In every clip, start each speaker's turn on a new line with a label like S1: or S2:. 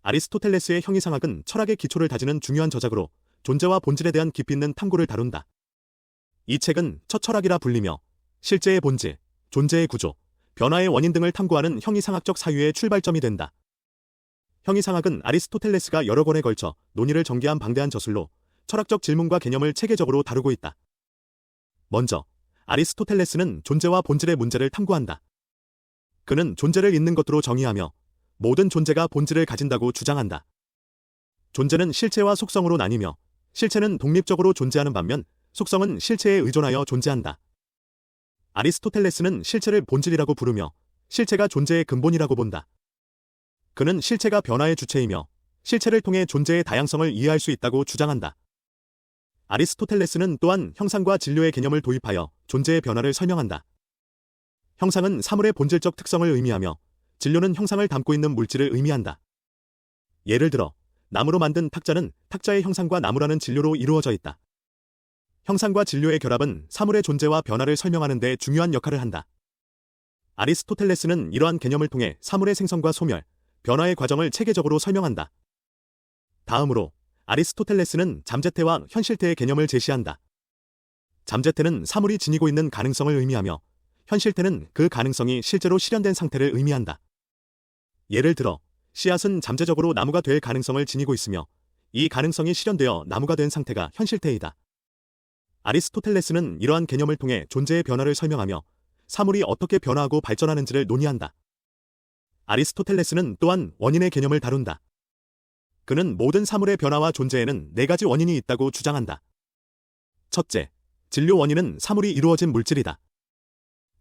S1: 아리스토텔레스의 형이상학은 철학의 기초를 다지는 중요한 저작으로 존재와 본질에 대한 깊이 있는 탐구를 다룬다. 이 책은 첫 철학이라 불리며 실제의 본질, 존재의 구조, 변화의 원인 등을 탐구하는 형이상학적 사유의 출발점이 된다. 형이상학은 아리스토텔레스가 여러 권에 걸쳐 논의를 전개한 방대한 저술로 철학적 질문과 개념을 체계적으로 다루고 있다. 먼저 아리스토텔레스는 존재와 본질의 문제를 탐구한다. 그는 존재를 있는 것으로 정의하며 모든 존재가 본질을 가진다고 주장한다. 존재는 실체와 속성으로 나뉘며 실체는 독립적으로 존재하는 반면 속성은 실체에 의존하여 존재한다. 아리스토텔레스는 실체를 본질이라고 부르며 실체가 존재의 근본이라고 본다. 그는 실체가 변화의 주체이며 실체를 통해 존재의 다양성을 이해할 수 있다고 주장한다. 아리스토텔레스는 또한 형상과 진료의 개념을 도입하여 존재의 변화를 설명한다. 형상은 사물의 본질적 특성을 의미하며 진료는 형상을 담고 있는 물질을 의미한다. 예를 들어 나무로 만든 탁자는 탁자의 형상과 나무라는 진료로 이루어져 있다. 형상과 진료의 결합은 사물의 존재와 변화를 설명하는 데 중요한 역할을 한다. 아리스토텔레스는 이러한 개념을 통해 사물의 생성과 소멸, 변화의 과정을 체계적으로 설명한다. 다음으로 아리스토텔레스는 잠재태와 현실태의 개념을 제시한다. 잠재태는 사물이 지니고 있는 가능성을 의미하며 현실태는 그 가능성이 실제로 실현된 상태를 의미한다. 예를 들어 씨앗은 잠재적으로 나무가 될 가능성을 지니고 있으며 이 가능성이 실현되어 나무가 된 상태가 현실태이다. 아리스토텔레스는 이러한 개념을 통해 존재의 변화를 설명하며 사물이 어떻게 변화하고 발전하는지를 논의한다. 아리스토텔레스는 또한 원인의 개념을 다룬다. 그는 모든 사물의 변화와 존재에는 4가지 원인이 있다고 주장한다. 첫째, 진료 원인은 사물이 이루어진 물질이다.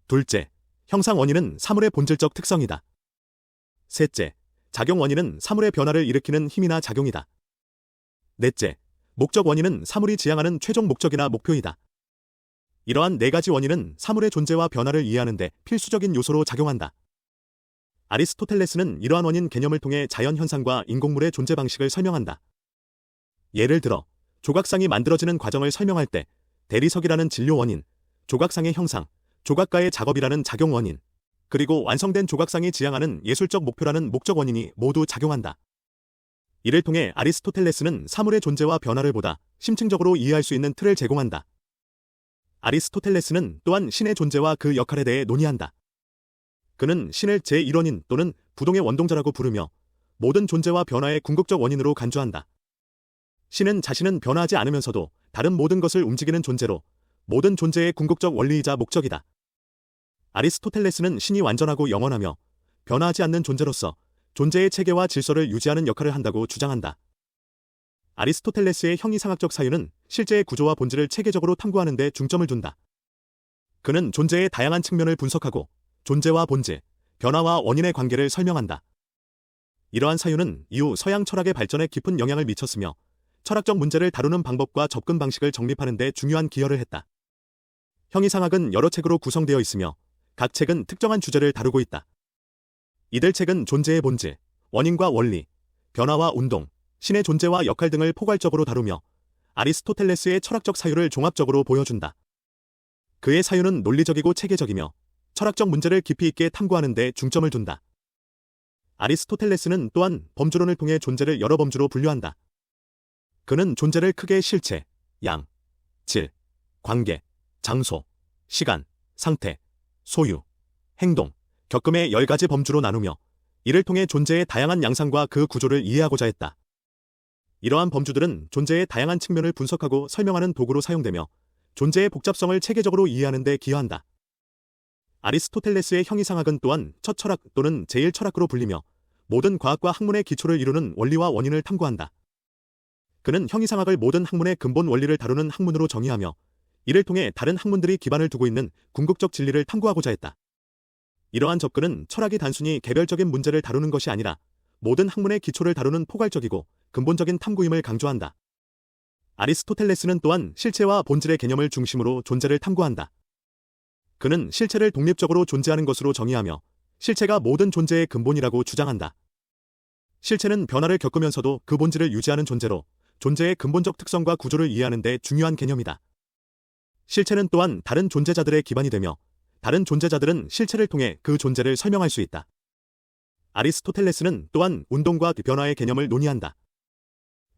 S1: 둘째, 형상 원인은 사물의 본질적 특성이다. 셋째, 작용 원인은 사물의 변화를 일으키는 힘이나 작용이다. 넷째, 목적 원인은 사물이 지향하는 최종 목적이나 목표이다. 이러한 4가지 원인은 사물의 존재와 변화를 이해하는 데 필수적인 요소로 작용한다. 아리스토텔레스는 이러한 원인 개념을 통해 자연 현상과 인공물의 존재 방식을 설명한다. 예를 들어 조각상이 만들어지는 과정을 설명할 때 대리석이라는 진료 원인, 조각상의 형상, 조각가의 작업이라는 작용 원인, 그리고 완성된 조각상이 지향하는 예술적 목표라는 목적 원인이 모두 작용한다. 이를 통해 아리스토텔레스는 사물의 존재와 변화를 보다 심층적으로 이해할 수 있는 틀을 제공한다. 아리스토텔레스는 또한 신의 존재와 그 역할에 대해 논의한다. 그는 신을 제1원인 또는 부동의 원동자라고 부르며 모든 존재와 변화의 궁극적 원인으로 간주한다. 신은 자신은 변화하지 않으면서도 다른 모든 것을 움직이는 존재로 모든 존재의 궁극적 원리이자 목적이다. 아리스토텔레스는 신이 완전하고 영원하며 변화하지 않는 존재로서 존재의 체계와 질서를 유지하는 역할을 한다고 주장한다. 아리스토텔레스의 형이상학적 사유는 실제의 구조와 본질을 체계적으로 탐구하는 데 중점을 둔다. 그는 존재의 다양한 측면을 분석하고 존재와 본질, 변화와 원인의 관계를 설명한다. 이러한 사유는 이후 서양 철학의 발전에 깊은 영향을 미쳤으며 철학적 문제를 다루는 방법과 접근 방식을 정립하는 데 중요한 기여를 했다. 형이상학은 여러 책으로 구성되어 있으며 각 책은 특정한 주제를 다루고 있다. 이들 책은 존재의 본질, 원인과 원리, 변화와 운동, 신의 존재와 역할 등을 포괄적으로 다루며 아리스토텔레스의 철학적 사유를 종합적으로 보여준다. 그의 사유는 논리적이고 체계적이며 철학적 문제를 깊이 있게 탐구하는 데 중점을 둔다. 아리스토텔레스는 또한 범주론을 통해 존재를 여러 범주로 분류한다. 그는 존재를 크게 실체, 양, 질, 관계, 장소, 시간, 상태, 소유, 행동, 겪음의 10가지 범주로 나누며 이를 통해 존재의 다양한 양상과 그 구조를 이해하고자 했다. 이러한 범주들은 존재의 다양한 측면을 분석하고 설명하는 도구로 사용되며 존재의 복잡성을 체계적으로 이해하는 데 기여한다. 아리스토텔레스의 형이상학은 또한 첫 철학 또는 제1철학으로 불리며 모든 과학과 학문의 기초를 이루는 원리와 원인을 탐구한다. 그는 형이상학을 모든 학문의 근본 원리를 다루는 학문으로 정의하며 이를 통해 다른 학문들이 기반을 두고 있는 궁극적 진리를 탐구하고자 했다. 이러한 접근은 철학이 단순히 개별적인 문제를 다루는 것이 아니라 모든 학문의 기초를 다루는 포괄적이고 근본적인 탐구임을 강조한다. 아리스토텔레스는 또한 실체와 본질의 개념을 중심으로 존재를 탐구한다. 그는 실체를 독립적으로 존재하는 것으로 정의하며 실체가 모든 존재의 근본이라고 주장한다. 실체는 변화를 겪으면서도 그 본질을 유지하는 존재로 존재의 근본적 특성과 구조를 이해하는 데 중요한 개념이다. 실체는 또한 다른 존재자들의 기반이 되며 다른 존재자들은 실체를 통해 그 존재를 설명할 수 있다. 아리스토텔레스는 또한 운동과 변화의 개념을 논의한다.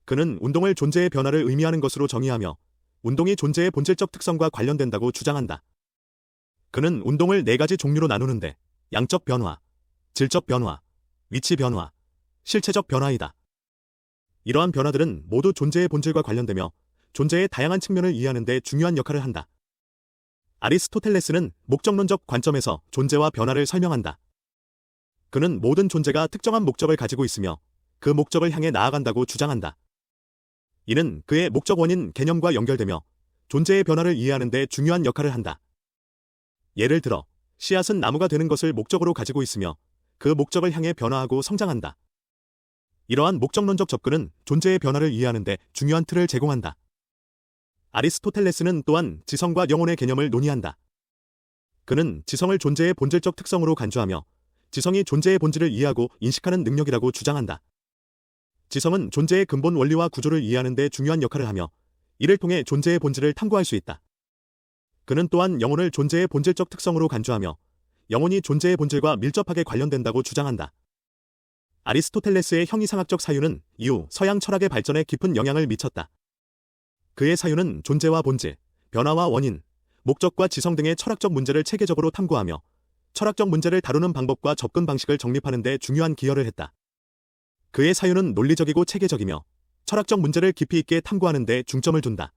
S1: 그는 운동을 존재의 변화를 의미하는 것으로 정의하며 운동이 존재의 본질적 특성과 관련된다고 주장한다. 그는 운동을 4가지 종류로 나누는데 양적 변화, 질적 변화, 위치 변화, 실체적 변화이다. 이러한 변화들은 모두 존재의 본질과 관련되며 존재의 다양한 측면을 이해하는 데 중요한 역할을 한다. 아리스토텔레스는 목적론적 관점에서 존재와 변화를 설명한다. 그는 모든 존재가 특정한 목적을 가지고 있으며 그 목적을 향해 나아간다고 주장한다. 이는 그의 목적 원인 개념과 연결되며 존재의 변화를 이해하는 데 중요한 역할을 한다. 예를 들어, 씨앗은 나무가 되는 것을 목적으로 가지고 있으며 그 목적을 향해 변화하고 성장한다. 이러한 목적론적 접근은 존재의 변화를 이해하는 데 중요한 틀을 제공한다. 아리스토텔레스는 또한 지성과 영혼의 개념을 논의한다. 그는 지성을 존재의 본질적 특성으로 간주하며 지성이 존재의 본질을 이해하고 인식하는 능력이라고 주장한다. 지성은 존재의 근본 원리와 구조를 이해하는 데 중요한 역할을 하며 이를 통해 존재의 본질을 탐구할 수 있다. 그는 또한 영혼을 존재의 본질적 특성으로 간주하며 영혼이 존재의 본질과 밀접하게 관련된다고 주장한다. 아리스토텔레스의 형이상학적 사유는 이후 서양 철학의 발전에 깊은 영향을 미쳤다. 그의 사유는 존재와 본질, 변화와 원인, 목적과 지성 등의 철학적 문제를 체계적으로 탐구하며 철학적 문제를 다루는 방법과 접근 방식을 정립하는 데 중요한 기여를 했다. 그의 사유는 논리적이고 체계적이며 철학적 문제를 깊이 있게 탐구하는 데 중점을 둔다.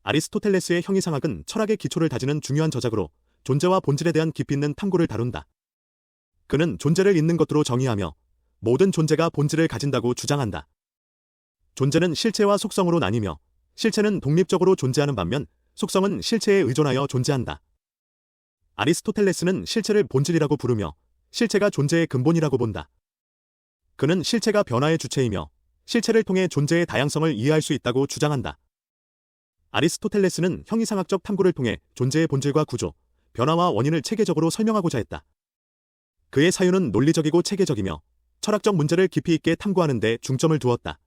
S1: 아리스토텔레스의 형이상학은 철학의 기초를 다지는 중요한 저작으로 존재와 본질에 대한 깊이 있는 탐구를 다룬다. 그는 존재를 있는 것으로 정의하며 모든 존재가 본질을 가진다고 주장한다. 존재는 실체와 속성으로 나뉘며 실체는 독립적으로 존재하는 반면 속성은 실체에 의존하여 존재한다. 아리스토텔레스는 실체를 본질이라고 부르며 실체가 존재의 근본이라고 본다. 그는 실체가 변화의 주체이며 실체를 통해 존재의 다양성을 이해할 수 있다고 주장한다. 아리스토텔레스는 형이상학적 탐구를 통해 존재의 본질과 구조, 변화와 원인을 체계적으로 설명하고자 했다. 그의 사유는 논리적이고 체계적이며 철학적 문제를 깊이 있게 탐구하는 데 중점을 두었다.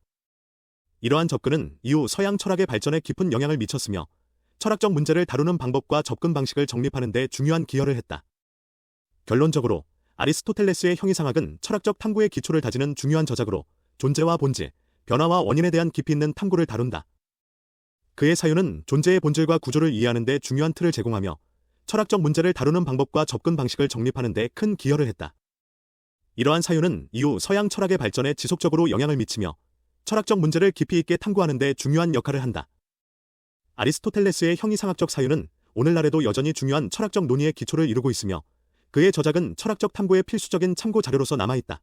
S1: 이러한 접근은 이후 서양 철학의 발전에 깊은 영향을 미쳤으며 철학적 문제를 다루는 방법과 접근 방식을 정립하는 데 중요한 기여를 했다. 결론적으로 아리스토텔레스의 형이상학은 철학적 탐구의 기초를 다지는 중요한 저작으로 존재와 본질, 변화와 원인에 대한 깊이 있는 탐구를 다룬다. 그의 사유는 존재의 본질과 구조를 이해하는 데 중요한 틀을 제공하며 철학적 문제를 다루는 방법과 접근 방식을 정립하는 데 큰 기여를 했다. 이러한 사유는 이후 서양 철학의 발전에 지속적으로 영향을 미치며 철학적 문제를 깊이 있게 탐구하는 데 중요한 역할을 한다. 아리스토텔레스의 형이상학적 사유는 오늘날에도 여전히 중요한 철학적 논의의 기초를 이루고 있으며 그의 저작은 철학적 탐구의 필수적인 참고 자료로서 남아있다.